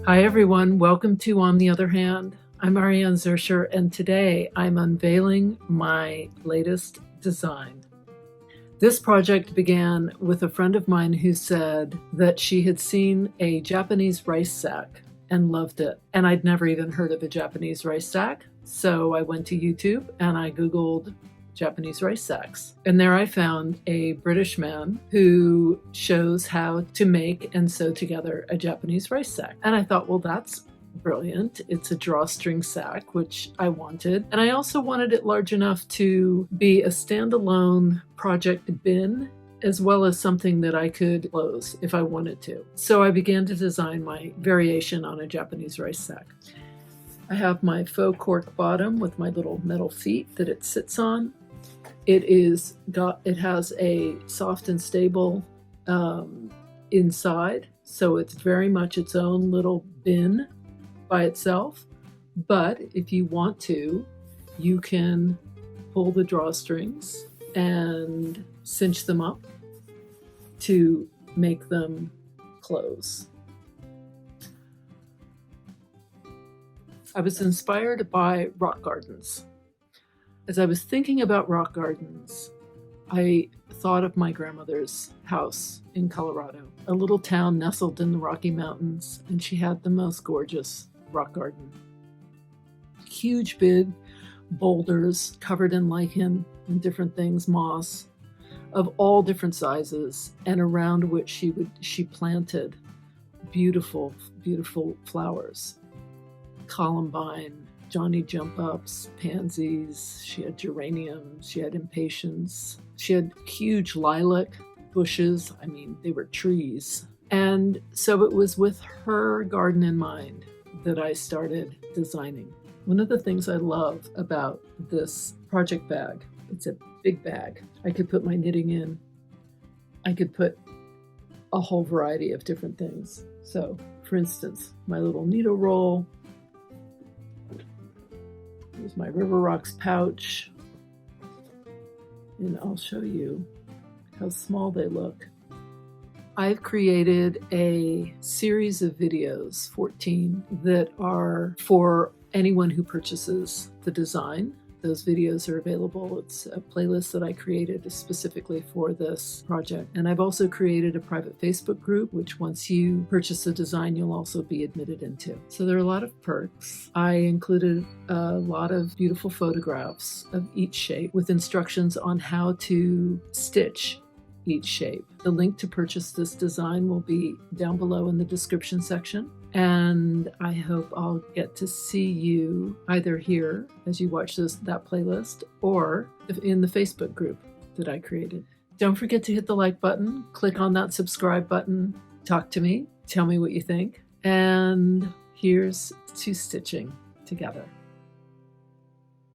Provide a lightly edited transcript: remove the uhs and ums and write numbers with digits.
Hi everyone, welcome to On the Other Hand. I'm Ariane Zurcher, and today I'm unveiling my latest design. This project began with a friend of mine who said that she had seen a Japanese rice sack and loved it. And I'd never even heard of a Japanese rice sack. So I went to YouTube and I Googled Japanese rice sacks. And there I found a British man who shows how to make and sew together a Japanese rice sack. And I thought, well, that's brilliant. It's a drawstring sack, which I wanted. And I also wanted it large enough to be a standalone project bin, as well as something that I could close if I wanted to. So I began to design my variation on a Japanese rice sack. I have my faux cork bottom with my little metal feet that it sits on. It has a soft and stable inside, so it's very much its own little bin by itself. But if you want to, you can pull the drawstrings and cinch them up to make them close. I was inspired by rock gardens. As I was thinking about rock gardens, I thought of my grandmother's house in Colorado, a little town nestled in the Rocky Mountains, and she had the most gorgeous rock garden. Huge, big boulders covered in lichen and different things, moss, of all different sizes, and around which she planted beautiful, beautiful flowers. Columbine, Johnny jump ups, pansies, she had geraniums, she had impatiens, she had huge lilac bushes. I mean, they were trees. And so it was with her garden in mind that I started designing. One of the things I love about this project bag, it's a big bag. I could put my knitting in. I could put a whole variety of different things. So, for instance, my little needle roll. Here's my River Rocks pouch, and I'll show you how small they look. I've created a series of videos, 14, that are for anyone who purchases the design. Those videos are available. It's a playlist that I created specifically for this project. And I've also created a private Facebook group, which once you purchase a design, you'll also be admitted into. So there are a lot of perks. I included a lot of beautiful photographs of each shape with instructions on how to stitch each shape. The link to purchase this design will be down below in the description section. And I hope I'll get to see you either here as you watch that playlist or in the Facebook group that I created. Don't forget to hit the like button, click on that subscribe button, talk to me, tell me what you think. And here's to stitching together.